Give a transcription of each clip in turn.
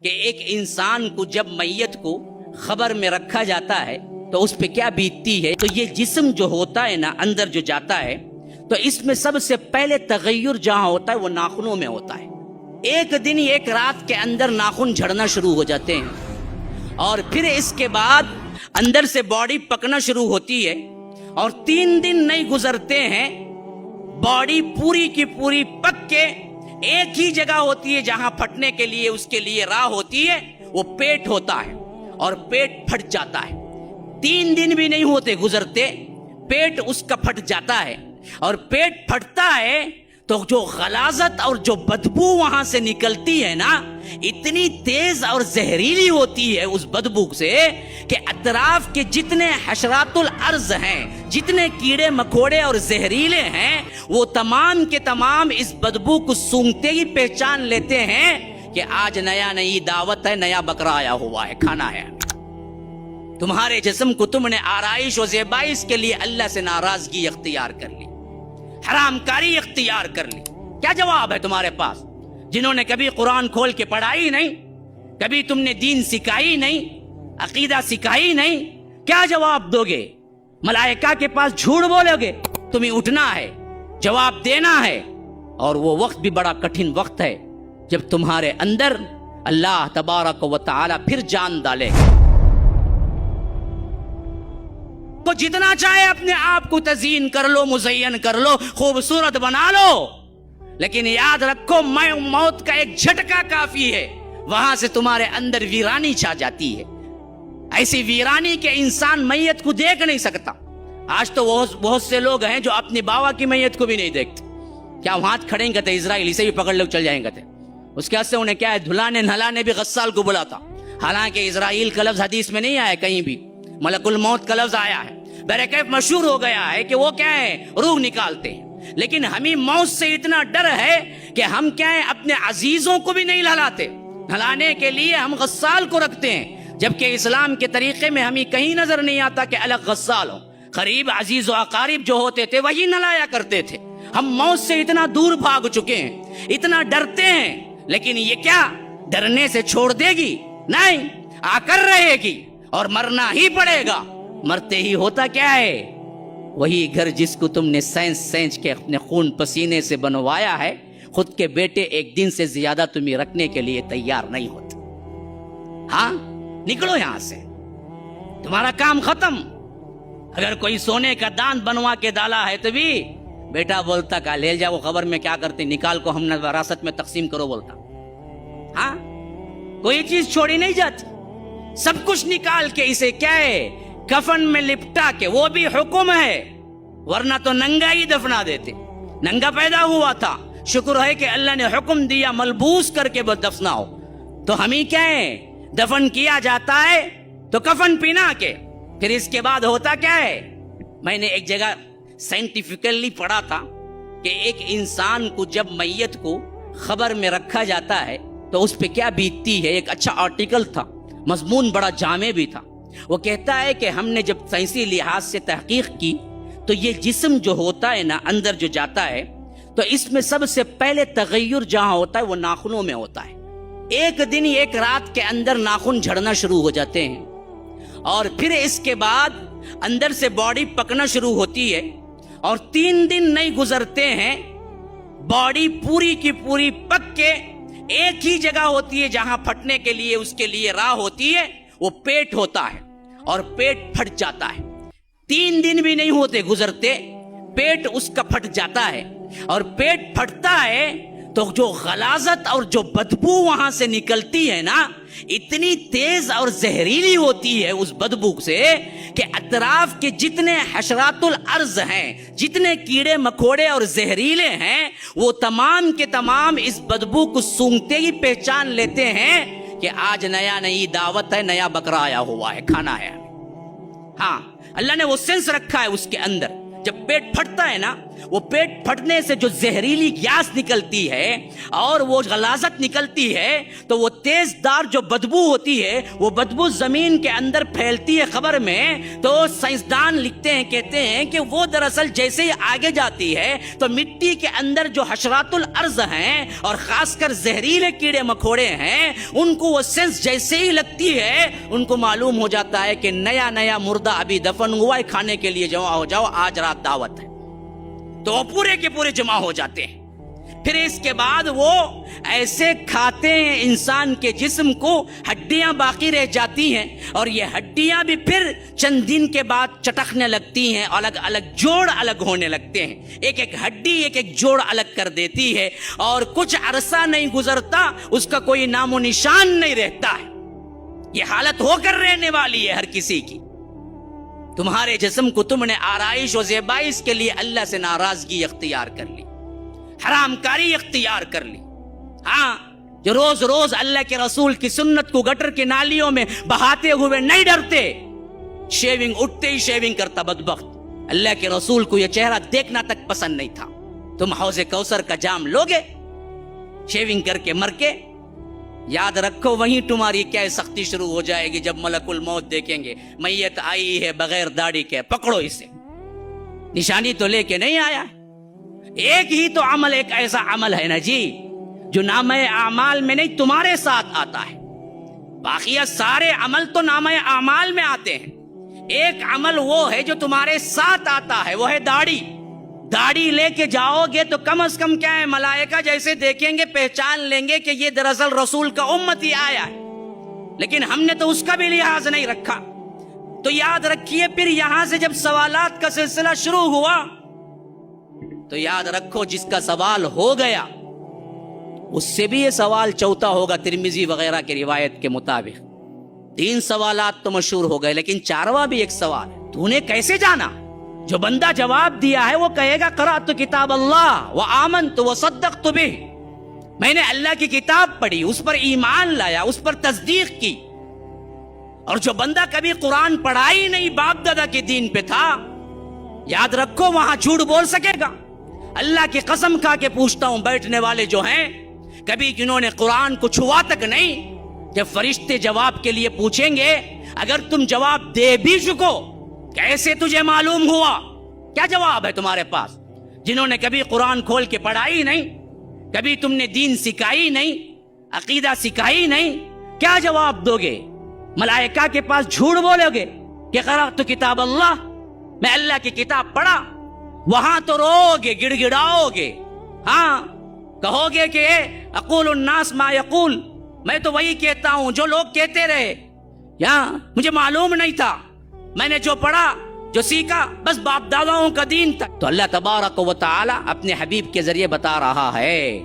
کہ ایک انسان کو جب میت کو خبر میں رکھا جاتا ہے تو اس پہ کیا بیتتی ہے. تو یہ جسم جو ہوتا ہے نا اندر جو جاتا ہے تو اس میں سب سے پہلے تغیر جہاں ہوتا ہے وہ ناخنوں میں ہوتا ہے. ایک دن ایک رات کے اندر ناخن جھڑنا شروع ہو جاتے ہیں اور پھر اس کے بعد اندر سے باڈی پکنا شروع ہوتی ہے اور 3 دن نہیں گزرتے ہیں باڈی پوری کی پوری پک کے ایک ہی جگہ ہوتی ہے جہاں پھٹنے کے لیے اس کے لیے راہ ہوتی ہے وہ پیٹ ہوتا ہے اور پیٹ پھٹ جاتا ہے. 3 دن بھی نہیں ہوتے گزرتے پیٹ اس کا پھٹ جاتا ہے اور پیٹ پھٹتا ہے تو جو غلاظت اور جو بدبو وہاں سے نکلتی ہے نا اتنی تیز اور زہریلی ہوتی ہے اس بدبو سے کہ اطراف کے جتنے حشرات الارض ہیں جتنے کیڑے مکوڑے اور زہریلے ہیں وہ تمام کے تمام اس بدبو کو سونگتے ہی پہچان لیتے ہیں کہ آج نئی دعوت ہے, نیا بکرا آیا ہوا ہے, کھانا ہے. تمہارے جسم کو تم نے آرائش و زیبائش کے لیے اللہ سے ناراضگی اختیار کر لی, حرام کاری اختیار کر لی. کیا جواب ہے تمہارے پاس جنہوں نے کبھی قرآن کھول کے پڑھائی نہیں, کبھی تم نے دین سکھائی نہیں, عقیدہ سکھائی نہیں؟ کیا جواب دو گے؟ ملائکہ کے پاس جھوٹ بولو گے؟ تمہیں اٹھنا ہے, جواب دینا ہے. اور وہ وقت بھی بڑا کٹھن وقت ہے جب تمہارے اندر اللہ تبارک و تعالی پھر جان ڈالے گا. کو جتنا چاہے اپنے آپ کو تزئین کر لو, مزین کر لو, خوبصورت بنا لو, لیکن یاد رکھو موت کا ایک جھٹکا کافی ہے, وہاں سے تمہارے اندر ویرانی چھا جاتی ہے. ایسی ویرانی کہ انسان میت کو دیکھ نہیں سکتا. آج تو بہت سے لوگ ہیں جو اپنی باوا کی میت کو بھی نہیں دیکھتے. کیا وہاں کھڑیں گے تھے اسرائیل اسے بھی پکڑ لوگ چل جائیں گے تھے. اس کے سے انہیں کیا ہے دھلانے نہلانے بھی غسال کو بلا تھا. حالانکہ اسرائیل کا لفظ حدیث میں نہیں آیا, کہیں بھی ملک الموت کا لفظ آیا ہے. بہرکیف مشہور ہو گیا ہے کہ وہ کیا ہے روح نکالتے ہیں. لیکن ہمیں موت سے اتنا ڈر ہے کہ ہم کیا ہے اپنے عزیزوں کو بھی نہیں نہلاتے. نہلانے کے لیے ہم غسال کو رکھتے ہیں, جبکہ اسلام کے طریقے میں ہمیں کہیں نظر نہیں آتا کہ الگ غسال ہو. قریب عزیز و اقارب جو ہوتے تھے وہی نہلایا کرتے تھے. ہم موت سے اتنا دور بھاگ چکے ہیں, اتنا ڈرتے ہیں, لیکن یہ کیا ڈرنے سے چھوڑ دے گی؟ نہیں, آ کر رہے گی اور مرنا ہی پڑے گا. مرتے ہی ہوتا کیا ہے وہی گھر جس کو تم نے سینچ کے اپنے خون پسینے سے بنوایا ہے. خود کے بیٹے ایک دن سے زیادہ تمہیں رکھنے کے لیے تیار نہیں ہوتے. ہاں نکلو یہاں سے, تمہارا کام ختم. اگر کوئی سونے کا دان بنوا کے ڈالا ہے تو بھی بیٹا بولتا کہ لے جاؤ, خبر میں کیا کرتے, نکال کو ہم نے وراثت میں تقسیم کرو بولتا. ہاں کوئی چیز چھوڑی نہیں جاتی, سب کچھ نکال کے اسے کیا ہے کفن میں لپٹا کے, وہ بھی حکم ہے, ورنہ تو ننگا ہی دفنا دیتے. ننگا پیدا ہوا تھا, شکر ہے کہ اللہ نے حکم دیا ملبوس کر کے دفناؤ. تو ہمیں کیا ہے دفن کیا جاتا ہے تو کفن پہنا کے. پھر اس کے بعد ہوتا کیا ہے, میں نے ایک جگہ سائنٹیفکلی پڑھا تھا کہ ایک انسان کو جب میت کو خبر میں رکھا جاتا ہے تو اس پہ کیا بیتتی ہے. ایک اچھا آرٹیکل تھا, مضمون بڑا جامع بھی تھا. وہ کہتا ہے کہ ہم نے جب سائنسی لحاظ سے تحقیق کی تو یہ جسم جو ہوتا ہے نا اندر جو جاتا ہے تو اس میں سب سے پہلے تغیر جہاں ہوتا ہے وہ ناخنوں میں ہوتا ہے. ایک دن ایک رات کے اندر ناخن جھڑنا شروع ہو جاتے ہیں اور پھر اس کے بعد اندر سے باڈی پکنا شروع ہوتی ہے اور 3 دن نہیں گزرتے ہیں باڈی پوری کی پوری پک کے ایک ہی جگہ ہوتی ہے جہاں پھٹنے کے لیے اس کے لیے راہ ہوتی ہے وہ پیٹ ہوتا ہے اور پیٹ پھٹ جاتا ہے. 3 دن بھی نہیں ہوتے گزرتے پیٹ اس کا پھٹ جاتا ہے اور پیٹ پھٹتا ہے تو جو غلاظت اور جو بدبو وہاں سے نکلتی ہے نا اتنی تیز اور زہریلی ہوتی ہے اس بدبو سے کہ اطراف کے جتنے حشرات الارض ہیں جتنے کیڑے مکوڑے اور زہریلے ہیں وہ تمام کے تمام اس بدبو کو سونگتے ہی پہچان لیتے ہیں کہ آج نئی دعوت ہے, نیا بکرا آیا ہوا ہے, کھانا ہے. ہاں اللہ نے وہ سینس رکھا ہے اس کے اندر. جب پیٹ پھٹتا ہے نا وہ پیٹ پھٹنے سے جو زہریلی گیس نکلتی ہے اور وہ غلاظت نکلتی ہے تو وہ تیز دار جو بدبو ہوتی ہے وہ بدبو زمین کے اندر پھیلتی ہے قبر میں، تو سائنسدان لکھتے ہیں، کہتے ہیں کہ وہ دراصل جیسے ہی آگے جاتی ہے تو مٹی کے اندر جو حشرات الارض ہیں اور خاص کر زہریلے کیڑے مکوڑے ہیں، ان کو وہ سینس جیسے ہی لگتی ہے ان کو معلوم ہو جاتا ہے کہ نیا مردہ ابھی دفن ہوا ہے، کھانے کے لیے جمع ہو جاؤ، آج رات دعوت ہے۔ تو وہ پورے کے پورے جمع ہو جاتے ہیں۔ پھر اس کے بعد وہ ایسے کھاتے ہیں انسان کے جسم کو، ہڈیاں باقی رہ جاتی ہیں، اور یہ ہڈیاں بھی پھر چند دن کے بعد چٹکنے لگتی ہیں، الگ الگ جوڑ الگ ہونے لگتے ہیں، ایک ایک ہڈی ایک ایک جوڑ الگ کر دیتی ہے، اور کچھ عرصہ نہیں گزرتا اس کا کوئی نام و نشان نہیں رہتا ہے۔ یہ حالت ہو کر رہنے والی ہے ہر کسی کی۔ تمہارے جسم کو تم نے آرائش و زیبائش کے لیے اللہ سے ناراضگی اختیار کر لی، حرام کاری اختیار کر لی۔ ہاں، جو روز روز اللہ کے رسول کی سنت کو گٹر کی نالیوں میں بہاتے ہوئے نہیں ڈرتے، شیونگ اٹھتے ہی شیونگ کرتا بدبخت، اللہ کے رسول کو یہ چہرہ دیکھنا تک پسند نہیں تھا۔ تم حوض کوثر کا جام لوگے شیونگ کر کے مر کے، یاد رکھو وہیں تمہاری کیا سختی شروع ہو جائے گی جب ملک الموت دیکھیں گے، میت آئی ہے بغیر داڑھی کے، پکڑو اسے، نشانی تو لے کے نہیں آیا۔ ایک ہی تو عمل، ایک ایسا عمل ہے نا جی جو نامہ اعمال میں نہیں تمہارے ساتھ آتا ہے، باقی سارے عمل تو نامہ اعمال میں آتے ہیں۔ ایک عمل وہ ہے جو تمہارے ساتھ آتا ہے، وہ ہے داڑھی۔ داڑھی لے کے جاؤ گے تو کم از کم کیا ہے، ملائکہ جیسے دیکھیں گے پہچان لیں گے کہ یہ دراصل رسول کا امتی آیا ہے، لیکن ہم نے تو اس کا بھی لحاظ نہیں رکھا۔ تو یاد رکھیے، پھر یہاں سے جب سوالات کا سلسلہ شروع ہوا تو یاد رکھو جس کا سوال ہو گیا اس سے بھی یہ سوال چوتھا ہوگا، ترمذی وغیرہ کی روایت کے مطابق۔ 3 سوالات تو مشہور ہو گئے، لیکن 4واں بھی ایک سوال ہے، تو نے کیسے جانا؟ جو بندہ جواب دیا ہے وہ کہے گا قرأت کتاب اللہ وآمنت وصدقت بہ، میں نے اللہ کی کتاب پڑھی، اس پر ایمان لایا، اس پر تصدیق کی۔ اور جو بندہ کبھی قرآن پڑھا ہی نہیں، باپ دادا کے دین پہ تھا، یاد رکھو وہاں جھوٹ بول سکے گا؟ اللہ کی قسم کھا کے پوچھتا ہوں، بیٹھنے والے جو ہیں کبھی جنہوں نے قرآن کو چھوا تک نہیں، جب فرشتے جواب کے لیے پوچھیں گے اگر تم جواب دے بھی چکو، کیسے تجھے معلوم ہوا؟ کیا جواب ہے تمہارے پاس؟ جنہوں نے کبھی قرآن کھول کے پڑھائی نہیں، کبھی تم نے دین سکھائی نہیں، عقیدہ سکھائی نہیں، کیا جواب دو گے؟ ملائکہ کے پاس جھوٹ بولو گے کہ قرأت کتاب اللہ، میں اللہ کی کتاب پڑھا؟ وہاں تو رو گے، گڑ گڑاؤ گے، ہاں کہو گے کہ اقول الناس ما یقول، میں تو وہی کہتا ہوں جو لوگ کہتے رہے، یا مجھے معلوم نہیں تھا، میں نے جو پڑھا جو سیکھا بس باپ داداؤں کا دین تھا۔ تو اللہ تبارک و تعالی اپنے حبیب کے ذریعے بتا رہا ہے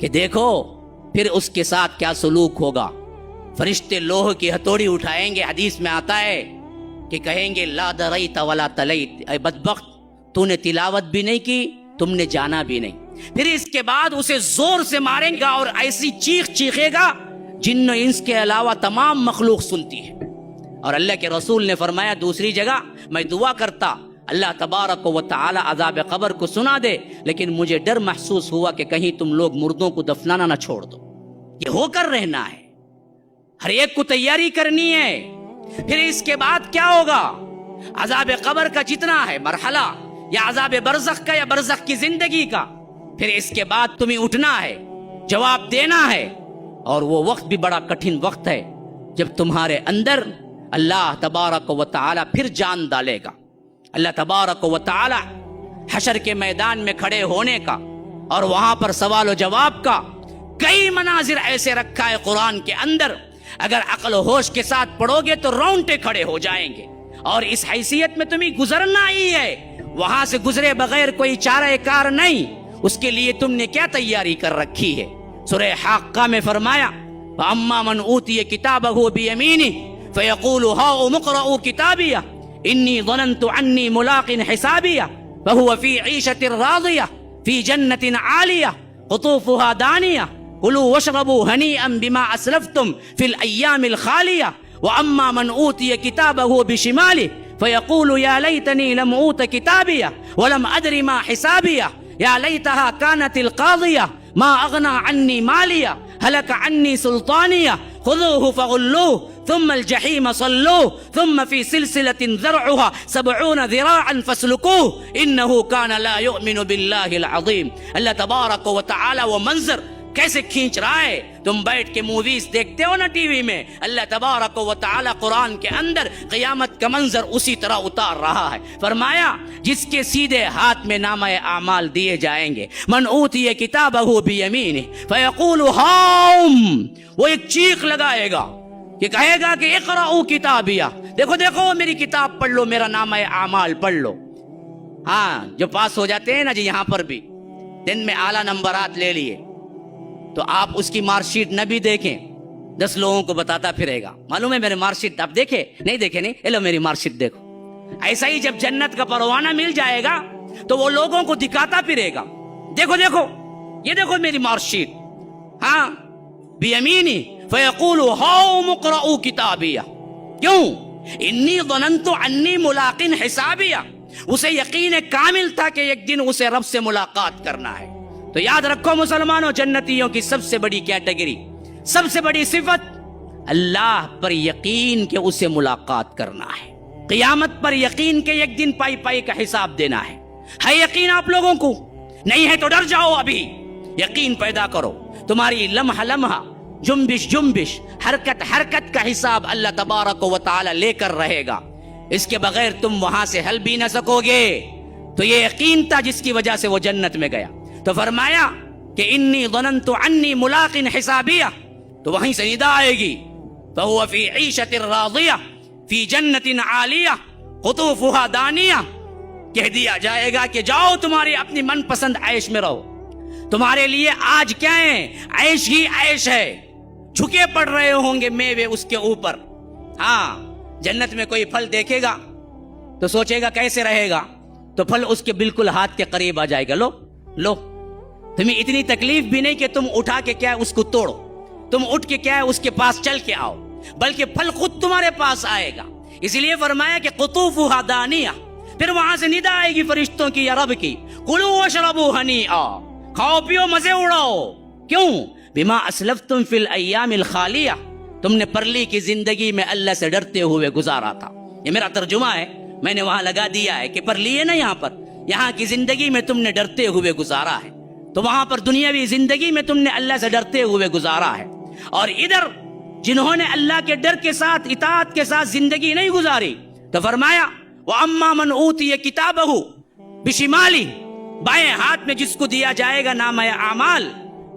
کہ دیکھو پھر اس کے ساتھ کیا سلوک ہوگا۔ فرشتے لوہ کی ہتھوڑی اٹھائیں گے، حدیث میں آتا ہے کہ کہیں گے لا دریت ولا تلیت، اے بدبخت تو نے تلاوت بھی نہیں کی، تم نے جانا بھی نہیں۔ پھر اس کے بعد اسے زور سے ماریں گا اور ایسی چیخ چیخے گا جن و انس کے علاوہ تمام مخلوق سنتی ہے۔ اور اللہ کے رسول نے فرمایا دوسری جگہ، میں دعا کرتا اللہ تبارک و تعالی عذاب قبر کو سنا دے، لیکن مجھے ڈر محسوس ہوا کہ کہیں تم لوگ مردوں کو دفنانا نہ چھوڑ دو۔ یہ ہو کر رہنا ہے، ہر ایک کو تیاری کرنی ہے۔ پھر اس کے بعد کیا ہوگا؟ عذاب قبر کا جتنا ہے مرحلہ، یا عذاب برزخ کا، یا برزخ کی زندگی کا، پھر اس کے بعد تمہیں اٹھنا ہے، جواب دینا ہے، اور وہ وقت بھی بڑا کٹھن وقت ہے جب تمہارے اندر اللہ تبارک و تعالی پھر جان ڈالے گا۔ اللہ تبارک و تعالی حشر کے میدان میں کھڑے ہونے کا اور وہاں پر سوال و جواب کا کئی مناظر ایسے رکھا ہے قرآن کے اندر، اگر عقل و ہوش کے ساتھ پڑھو گے تو رونگٹے کھڑے ہو جائیں گے۔ اور اس حیثیت میں تمہیں گزرنا ہی ہے، وہاں سے گزرے بغیر کوئی چارہ کار نہیں۔ اس کے لیے تم نے کیا تیاری کر رکھی ہے؟ سورہ حاقہ میں فرمایا فَأَمَّا مَنْ أُوتِيَ كِتَابَهُ بِيَمِينِهِ فَيَقُولُ هَاؤُمُ اقْرَءُوا كِتَابِيَهْ إِنِّي ظَنَنْتُ عَنِّي مُلَاقٍ حِسَابِيَهْ فَهُوَ فِي عِيشَةٍ رَاضِيَةٍ فِي جَنَّةٍ عَالِيَةٍ قُطُوفُهَا دَانِيَةٌ كُلُوا وَاشْرَبُوا هَنِيئًا بِمَا أَسْلَفْتُمْ فِي الْأَيَّامِ الْخَالِيَةِ وَأَمَّا مَنْ أُوتِيَ كِتَابَهُ بِشِمَالِهِ فيقول يا ليتني لم أوت كتابيه ولم أدر ما حسابيه يا ليتها كانت القاضية ما أغنى عني ماليه هلك عني سلطانيه خذوه فغلوه ثم الجحيم صلوه ثم في سلسلة ذرعها 70 ذراعا فاسلكوه إنه كان لا يؤمن بالله العظيم. اللہ تبارک و تعالی وہ منظر کیسے کھینچ رہا ہے. تم بیٹھ کے موویز دیکھتے ہو نا ٹی وی میں, اللہ تبارک و تعالی قرآن کے اندر قیامت کا منظر اسی طرح اتار رہا ہے. فرمایا جس کے سیدھے ہاتھ میں نامہ اعمال دیے جائیں گے, من اوتی کتابہ بیمینہ فیقول ہاؤم, وہ ایک چیخ لگائے گا کہ کہے گا کہ اقرأوا کتابیہ, دیکھو دیکھو میری کتاب پڑھ لو, میرا نامہ اعمال پڑھ لو. ہاں جو پاس ہو جاتے ہیں نا جی, یہاں پر بھی دن میں اعلیٰ نمبرات لے لیے تو آپ اس کی مارک شیٹ نہ بھی دیکھیں, 10 لوگوں کو بتاتا پھرے گا, معلوم ہے میرے مارک شیٹ آپ دیکھے نہیں دیکھے نہیں, لو میری مارک شیٹ دیکھو. ایسا ہی جب جنت کا پروانہ مل جائے گا تو وہ لوگوں کو دکھاتا پھرے گا, دیکھو دیکھو یہ دیکھو میری مارک شیٹ. ہاں بیمینی فیقول ہاؤم اقرؤوا کتابیہ, کیوں انی ظننت انی ملاق حسابیہ, اسے یقین کامل تھا کہ ایک دن اسے رب سے ملاقات کرنا ہے. تو یاد رکھو مسلمانوں, جنتیوں کی سب سے بڑی کیٹیگری, سب سے بڑی صفت اللہ پر یقین کہ اسے ملاقات کرنا ہے, قیامت پر یقین کہ ایک دن پائی پائی کا حساب دینا ہے. ہے یقین آپ لوگوں کو؟ نہیں ہے تو ڈر جاؤ, ابھی یقین پیدا کرو. تمہاری لمحہ لمحہ, جنبش جنبش, حرکت حرکت کا حساب اللہ تبارک و تعالی لے کر رہے گا. اس کے بغیر تم وہاں سے ہل بھی نہ سکو گے. تو یہ یقین تھا جس کی وجہ سے وہ جنت میں گیا. تو فرمایا کہ انی ظننت انی ملاق حسابیہ, تو وہیں سے ندا آئے گی, فہو فی عیشۃ راضیہ فی جنت عالیہ قطوفها دانیہ. کہہ دیا جائے گا کہ جاؤ تمہاری اپنی من پسند عیش میں رہو, تمہارے لیے آج کیا ہے, عیش ہی عیش ہے. جھکے پڑ رہے ہوں گے میوے اس کے اوپر. ہاں جنت میں کوئی پھل دیکھے گا تو سوچے گا کیسے رہے گا, تو پھل اس کے بالکل ہاتھ کے قریب آ جائے گا, لو لو. تمہیں اتنی تکلیف بھی نہیں کہ تم اٹھا کے کیا اس کو توڑو, تم اٹھ کے کیا اس کے پاس چل کے آؤ, بلکہ پھل خود تمہارے پاس آئے گا. اس لیے فرمایا کہ قطوفها دانیہ. پھر وہاں سے ندا آئے گی فرشتوں کی یا رب کی, کلوا واشربوا ہنیئا, کھاؤ پیو مزے اڑاؤ. کیوں؟ بما اسلفتم فی الایام الخالیہ, تم نے پرلی کی زندگی میں اللہ سے ڈرتے ہوئے گزارا تھا. یہ میرا ترجمہ ہے, میں نے وہاں لگا دیا ہے کہ پرلی ہے نا, یہاں پر یہاں کی زندگی میں تم نے ڈرتے ہوئے گزارا ہے, تو وہاں پر دنیاوی زندگی میں تم نے اللہ سے ڈرتے ہوئے گزارا ہے. اور ادھر جنہوں نے اللہ کے ڈر کے ساتھ اطاعت کے ساتھ زندگی نہیں گزاری, تو فرمایا وَأَمَّا مَنْ أُوتِيَ كِتَابَهُ بِشِمَالِهِ, بائیں ہاتھ میں جس کو دیا جائے گا نامہ اعمال,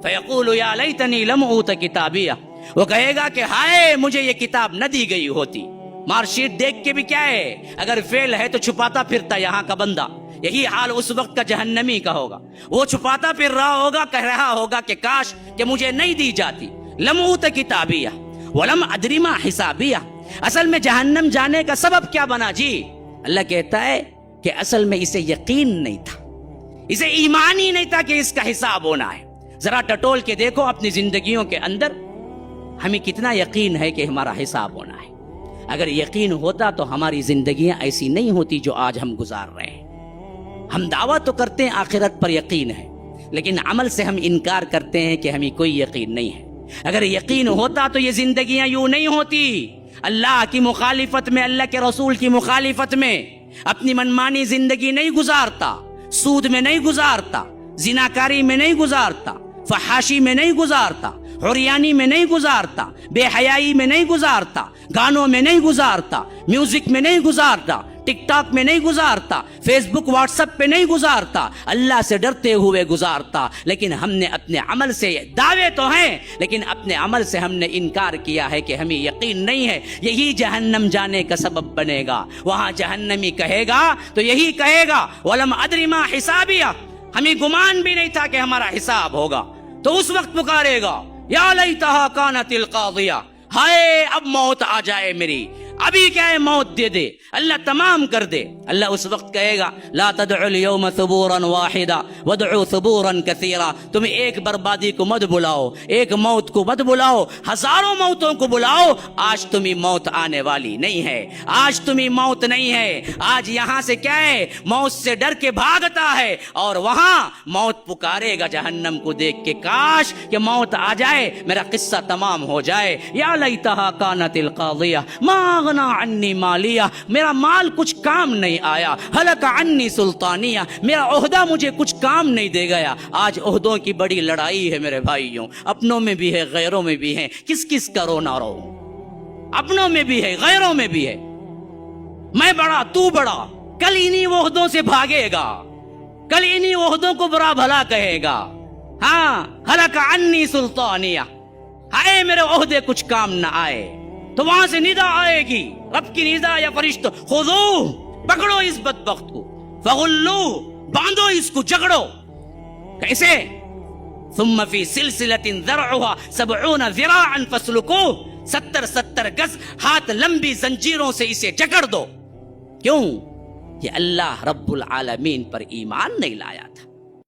فَيَقُولُ يَا لَيْتَنِي لَمْ أُوتَ كِتَابِيَهْ, وہ کہے گا کہ ہائے مجھے یہ کتاب نہ دی گئی ہوتی. مارک شیٹ دیکھ کے بھی کیا ہے, اگر فیل ہے تو چھپاتا پھرتا یہاں کا بندہ. یہی حال اس وقت کا جہنمی کا ہوگا, وہ چھپاتا پھر رہا ہوگا, کہہ رہا ہوگا کہ کاش کہ مجھے نہیں دی جاتی. لم اوت کتابیہ ولم ادری ما حسابیہ. اصل میں جہنم جانے کا سبب کیا بنا جی؟ اللہ کہتا ہے کہ اصل میں اسے یقین نہیں تھا, اسے ایمان ہی نہیں تھا کہ اس کا حساب ہونا ہے. ذرا ٹٹول کے دیکھو اپنی زندگیوں کے اندر ہمیں کتنا یقین ہے کہ ہمارا حساب ہونا ہے. اگر یقین ہوتا تو ہماری زندگیاں ایسی نہیں ہوتی جو آج ہم گزار رہے ہیں. ہم دعویٰ تو کرتے ہیں آخرت پر یقین ہے, لیکن عمل سے ہم انکار کرتے ہیں کہ ہمیں کوئی یقین نہیں ہے. اگر یقین ہوتا تو یہ زندگیاں یوں نہیں ہوتی. اللہ کی مخالفت میں, اللہ کے رسول کی مخالفت میں اپنی منمانی زندگی نہیں گزارتا, سود میں نہیں گزارتا, زناکاری میں نہیں گزارتا, فحاشی میں نہیں گزارتا, عریانی میں نہیں گزارتا, بے حیائی میں نہیں گزارتا, گانوں میں نہیں گزارتا, میوزک میں نہیں گزارتا, ٹک ٹاک میں نہیں گزارتا, فیس بک واٹس ایپ پہ نہیں گزارتا, اللہ سے ڈرتے ہوئے گزارتا. لیکن ہم نے اپنے عمل سے, دعوے تو ہیں لیکن اپنے عمل سے ہم نے انکار کیا ہے کہ ہمیں یقین نہیں ہے. یہی جہنم جانے کا سبب بنے گا. وہاں جہنمی کہے گا تو یہی کہے گا وَلَمْ أَدْرِ مَا حِسَابِيَهْ, ہمیں گمان بھی نہیں تھا کہ ہمارا حساب ہوگا. تو اس وقت پکارے گا یا لیتہا کانت القاضیہ, ہائے اب موت آ جائے میری, ابھی کیا ہے موت دے دے, اللہ تمام کر دے. اللہ اس وقت کہے گا لا تدعوا اليوم ثبورا واحدا وادعوا ثبورا كثيرا, تم ایک بربادی کو مت بلاؤ, ایک موت کو مت بلاؤ, ہزاروں موتوں کو بلاؤ. آج تمہیں موت آنے والی نہیں ہے, آج تمہیں موت نہیں ہے. آج یہاں سے کیا ہے, موت سے ڈر کے بھاگتا ہے, اور وہاں موت پکارے گا جہنم کو دیکھ کے, کاش کہ موت آ جائے, میرا قصہ تمام ہو جائے. یا لیتہا کانت القاضیہ ما اغنی عنی مالیہ, میرا مال کچھ کام نہیں آیا. ہلک عنی سلطانیہ, میرا عہدہ مجھے کچھ کام نہیں دے گیا. آج عہدوں کی بڑی لڑائی ہے میرے بھائیوں, اپنوں میں بھی ہے غیروں میں بھی ہے. کس کس کا رو نہ رو, اپنوں میں بھی ہے غیروں میں بھی ہے. میں بڑا تو بڑا, کل انہی عہدوں سے بھاگے گا, کل انہی عہدوں کو برا بھلا کہے گا. ہاں ہلک عنی سلطانیہ, ہائے میرے عہدے کچھ کام نہ آئے. تو وہاں سے ندا آئے گی, رب کی ندا یا فرشتوں, خذوہ, پکڑو اس بدبخت کو, فغلوہ, باندھو اس کو, جگڑو. کیسے؟ ثم فی سلسلۃ ذرعها 70 ذراعا فاسلکوہ, 70 گز ہاتھ لمبی زنجیروں سے اسے جکڑ دو. کیوں؟ یہ اللہ رب العالمین پر ایمان نہیں لایا تھا.